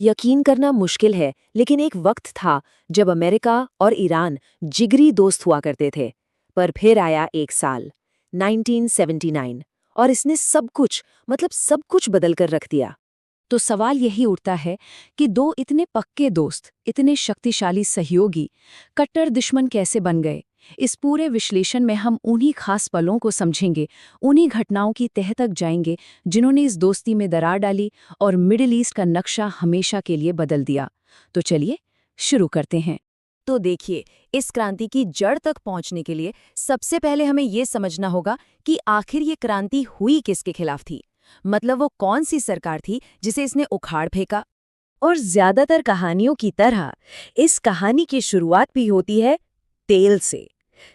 यकीन करना मुश्किल है, लेकिन एक वक्त था जब अमेरिका और ईरान जिगरी दोस्त हुआ करते थे। पर फिर आया एक साल 1979 और इसने सब कुछ मतलब सब कुछ बदल कर रख दिया। तो सवाल यही उठता है कि दो इतने पक्के दोस्त, इतने शक्तिशाली सहयोगी, कट्टर दुश्मन कैसे बन गए? इस पूरे विश्लेषण में हम उन्हीं खास पलों को समझेंगे, उन्हीं घटनाओं की तह तक जाएंगे जिन्होंने इस दोस्ती में दरार डाली और मिडिल ईस्ट का नक्शा हमेशा के लिए बदल दिया। तो चलिए शुरू करते हैं। तो देखिए, इस क्रांति की जड़ तक पहुंचने के लिए सबसे पहले हमें ये समझना होगा कि आखिर ये क्रांति हुई किसके खिलाफ थी। मतलब वो कौन सी सरकार थी जिसे इसने उखाड़ फेंका। और ज्यादातर कहानियों की तरह इस कहानी की शुरुआत भी होती है तेल से।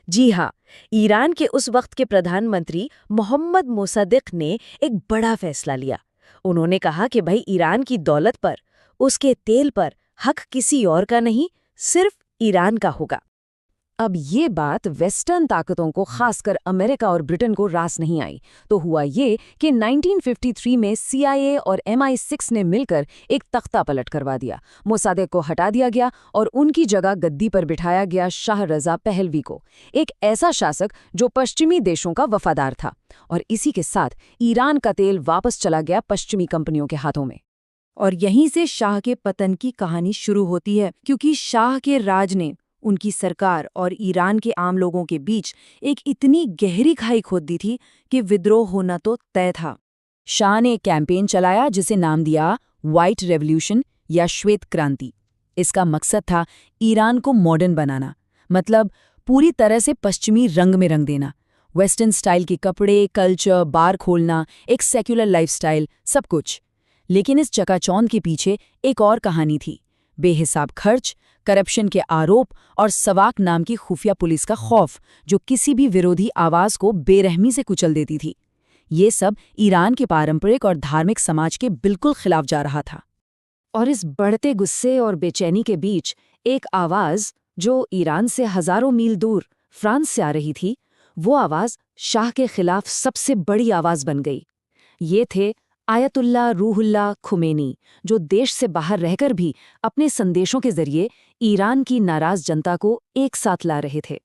जी हाँ, ईरान के उस वक्त के प्रधानमंत्री मोहम्मद मोसद्देक ने एक बड़ा फैसला लिया। उन्होंने कहा कि भाई ईरान की दौलत पर, उसके तेल पर हक किसी और का नहीं, सिर्फ ईरान का होगा। अब ये बात वेस्टर्न ताकतों को, खासकर अमेरिका और ब्रिटेन को रास नहीं आई। तो हुआ ये कि 1953 में CIA और MI6 ने मिलकर एक तख्ता पलट करवा दिया। मोसादेक को हटा दिया गया और उनकी जगह गद्दी पर बिठाया गया शाह रजा पहलवी को, एक ऐसा शासक जो पश्चिमी देशों का वफादार था। और इसी के साथ ईरान का तेल वापस चला गया पश्चिमी कंपनियों के हाथों में। और यहीं से शाह के पतन की कहानी शुरू होती है, क्योंकि शाह के राज ने, उनकी सरकार और ईरान के आम लोगों के बीच एक इतनी गहरी खाई खोद दी थी कि विद्रोह होना तो तय था। शाह ने एक कैंपेन चलाया जिसे नाम दिया व्हाइट रेवोल्यूशन या श्वेत क्रांति। इसका मकसद था ईरान को मॉडर्न बनाना, मतलब पूरी तरह से पश्चिमी रंग में रंग देना। वेस्टर्न स्टाइल के कपड़े, कल्चर, बार खोलना, एक सेक्युलर लाइफस्टाइल, सब कुछ। लेकिन इस चकाचौंध के पीछे एक और कहानी थी। बेहिसाब खर्च, करप्शन के आरोप और सवाक नाम की खुफिया पुलिस का खौफ, जो किसी भी विरोधी आवाज को बेरहमी से कुचल देती थी। ये सब ईरान के पारंपरिक और धार्मिक समाज के बिल्कुल खिलाफ जा रहा था। और इस बढ़ते गुस्से और बेचैनी के बीच एक आवाज, जो ईरान से हजारों मील दूर फ्रांस से आ रही थी, वो आवाज शाह के खिलाफ सबसे बड़ी आवाज बन गई। ये थे आयतुल्ला रूहुल्ला खुमैनी, जो देश से बाहर रहकर भी अपने संदेशों के जरिए ईरान की नाराज जनता को एक साथ ला रहे थे।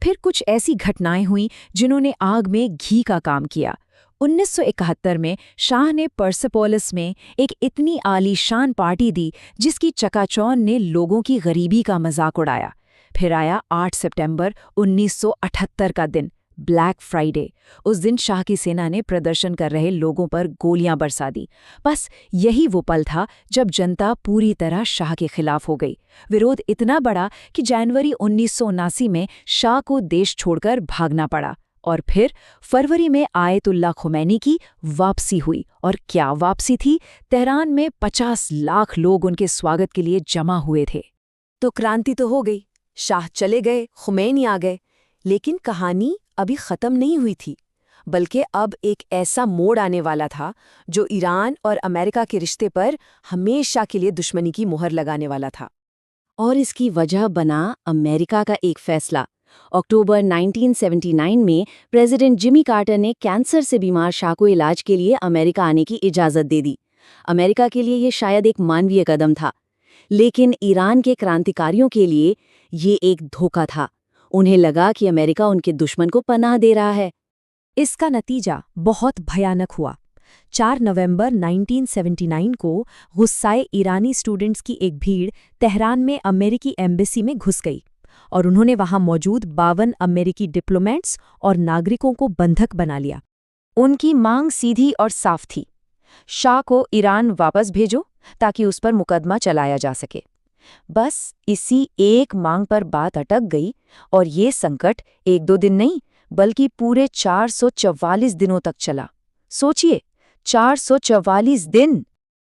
फिर कुछ ऐसी घटनाएं हुईं जिन्होंने आग में घी का काम किया। 1971 में शाह ने पर्सेपोलिस में एक इतनी आलीशान पार्टी दी जिसकी चकाचौंध ने लोगों की गरीबी का मजाक उड़ाया। फिर आया 8 सितंबर 1978 का दिन, ब्लैक फ्राइडे। उस दिन शाह की सेना ने प्रदर्शन कर रहे लोगों पर गोलियां बरसा दी। बस यही वो पल था जब जनता पूरी तरह शाह के खिलाफ हो गई। विरोध इतना बड़ा कि जनवरी 1979 में शाह को देश छोड़कर भागना पड़ा। और फिर फरवरी में आयतुल्ला खुमैनी की वापसी हुई। और क्या वापसी थी! तेहरान में 50 लाख लोग उनके स्वागत के लिए जमा हुए थे। तो क्रांति तो हो गई, शाह चले गए, खुमैनी आ गए। लेकिन कहानी अभी खत्म नहीं हुई थी, बल्कि अब एक ऐसा मोड़ आने वाला था जो ईरान और अमेरिका के रिश्ते पर हमेशा के लिए दुश्मनी की मुहर लगाने वाला था। और इसकी वजह बना अमेरिका का एक फैसला। अक्टूबर 1979 में प्रेसिडेंट जिमी कार्टर ने कैंसर से बीमार शाह को इलाज के लिए अमेरिका आने की इजाज़त दे दी। अमेरिका के लिए ये शायद एक मानवीय कदम था, लेकिन ईरान के क्रांतिकारियों के लिए ये एक धोखा था। उन्हें लगा कि अमेरिका उनके दुश्मन को पनाह दे रहा है। इसका नतीजा बहुत भयानक हुआ। 4 नवंबर 1979 को गुस्साए ईरानी स्टूडेंट्स की एक भीड़ तेहरान में अमेरिकी एम्बेसी में घुस गई और उन्होंने वहां मौजूद 52 अमेरिकी डिप्लोमेट्स और नागरिकों को बंधक बना लिया। उनकी मांग सीधी और साफ थी, शाह को ईरान वापस भेजो ताकि उस पर मुकदमा चलाया जा सके। बस इसी एक मांग पर बात अटक गई और ये संकट 1-2 दिन नहीं, बल्कि पूरे 444 दिनों तक चला। सोचिए, 444 दिन!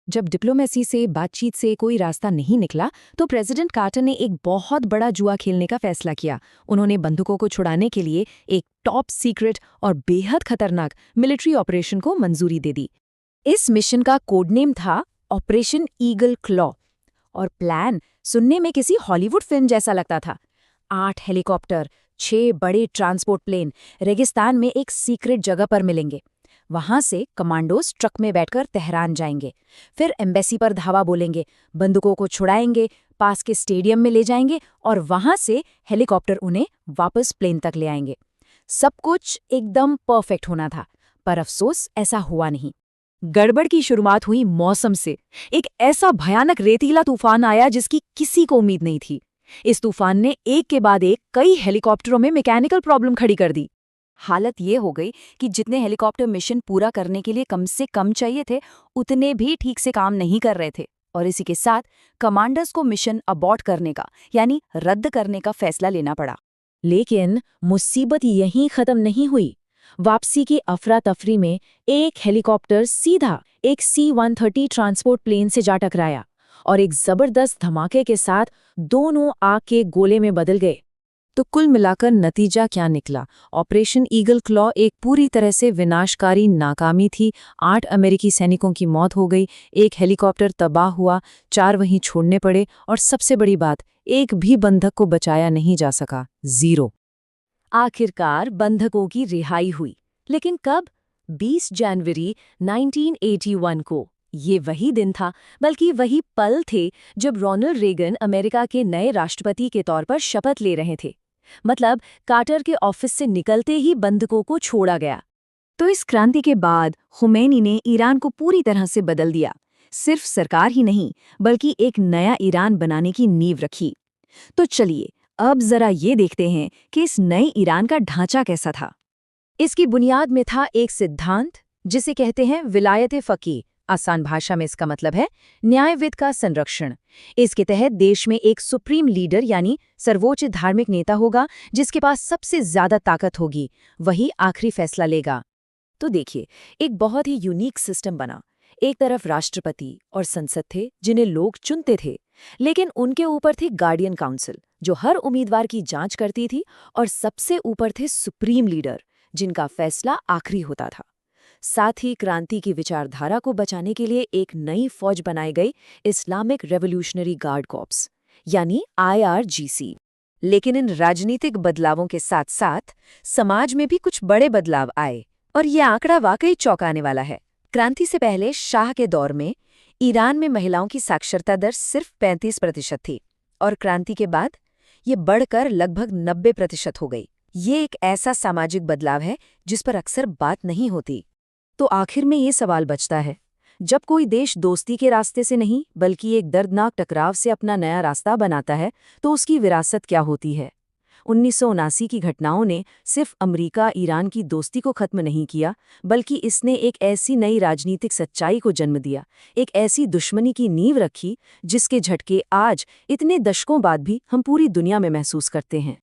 जब डिप्लोमेसी से, बातचीत से कोई रास्ता नहीं निकला, तो प्रेसिडेंट कार्टर ने एक बहुत बड़ा जुआ खेलने का फैसला किया। उन्होंने बंधुकों को छुड़ाने के लिए एक टॉप सीक्रेट और बेहद खतरनाक मिलिट्री ऑपरेशन को मंजूरी दे दी। इस मिशन का कोडनेम था ऑपरेशन ईगल क्लॉ। और प्लान सुनने में किसी हॉलीवुड फिल्म जैसा लगता था। 8 हेलीकॉप्टर, 6 बड़े ट्रांसपोर्ट प्लेन रेगिस्तान में एक सीक्रेट जगह पर मिलेंगे। वहां से कमांडोज ट्रक में बैठकर तेहरान जाएंगे, फिर एम्बेसी पर धावा बोलेंगे, बंदूकों को छुड़ाएंगे, पास के स्टेडियम में ले जाएंगे और वहां से हेलीकॉप्टर उन्हें वापस प्लेन तक ले आएंगे। सब कुछ एकदम परफेक्ट होना था, पर अफसोस ऐसा हुआ नहीं। गड़बड़ की शुरुआत हुई मौसम से। एक ऐसा भयानक रेतीला तूफान आया जिसकी किसी को उम्मीद नहीं थी। इस तूफान ने एक के बाद एक कई हेलीकॉप्टरों में मैकेनिकल प्रॉब्लम खड़ी कर दी। हालत ये हो गई कि जितने हेलीकॉप्टर मिशन पूरा करने के लिए कम से कम चाहिए थे, उतने भी ठीक से काम नहीं कर रहे थे और इसी के साथ कमांडर्स को मिशन अबॉर्ट करने का यानी रद्द करने का फैसला लेना पड़ा। लेकिन मुसीबत यहीं खत्म नहीं हुई। वापसी की अफरा तफरी में एक हेलीकॉप्टर सीधा एक C-130 ट्रांसपोर्ट प्लेन से जा टकराया और एक जबरदस्त धमाके के साथ दोनों आग के गोले में बदल गए। तो कुल मिलाकर नतीजा क्या निकला? ऑपरेशन ईगल क्लॉ एक पूरी तरह से विनाशकारी नाकामी थी। 8 अमेरिकी सैनिकों की मौत हो गई, एक हेलीकॉप्टर तबाह हुआ, 4 वहीं छोड़ने पड़े और सबसे बड़ी बात, एक भी बंधक को बचाया नहीं जा सका। 0। आखिरकार बंधकों की रिहाई हुई, लेकिन कब? 20 जनवरी 1981 को। ये वही दिन था, बल्कि वही पल थे जब रोनाल्ड रेगन अमेरिका के नए राष्ट्रपति के तौर पर शपथ ले रहे थे। मतलब कार्टर के ऑफिस से निकलते ही बंधकों को छोड़ा गया। तो इस क्रांति के बाद खुमैनी ने ईरान को पूरी तरह से बदल दिया। सिर्फ सरकार ही नहीं, बल्कि एक नया ईरान बनाने की नींव रखी। तो चलिए अब जरा ये देखते हैं कि इस नए ईरान का ढांचा कैसा था। इसकी बुनियाद में था एक सिद्धांत जिसे कहते हैं विलायत फ़क़ीह। आसान भाषा में इसका मतलब है न्यायविद का संरक्षण। इसके तहत देश में एक सुप्रीम लीडर यानी सर्वोच्च धार्मिक नेता होगा जिसके पास सबसे ज्यादा ताकत होगी, वही आखिरी फैसला लेगा। तो देखिए, एक बहुत ही यूनिक सिस्टम बना। एक तरफ राष्ट्रपति और संसद थे जिन्हें लोग चुनते थे, लेकिन उनके ऊपर थी गार्डियन काउंसिल जो हर उम्मीदवार की जांच करती थी, और सबसे ऊपर थे सुप्रीम लीडर जिनका फैसला आखिरी होता था। साथ ही क्रांति की विचारधारा को बचाने के लिए एक नई फौज बनाई गई, इस्लामिक रेवोल्यूशनरी गार्ड कॉर्प्स यानी IRGC। लेकिन इन राजनीतिक बदलावों के साथ साथ समाज में भी कुछ बड़े बदलाव आए और ये आंकड़ा वाकई चौंकाने वाला है। क्रांति से पहले शाह के दौर में ईरान में महिलाओं की साक्षरता दर सिर्फ 35% थी और क्रांति के बाद ये बढ़कर लगभग 90% हो गई। ये एक ऐसा सामाजिक बदलाव है जिस पर अक्सर बात नहीं होती। तो आखिर में ये सवाल बचता है, जब कोई देश दोस्ती के रास्ते से नहीं बल्कि एक दर्दनाक टकराव से अपना नया रास्ता बनाता है, तो उसकी विरासत क्या होती है? 1979 की घटनाओं ने सिर्फ अमेरिका ईरान की दोस्ती को खत्म नहीं किया, बल्कि इसने एक ऐसी नई राजनीतिक सच्चाई को जन्म दिया, एक ऐसी दुश्मनी की नींव रखी जिसके झटके आज इतने दशकों बाद भी हम पूरी दुनिया में महसूस करते हैं।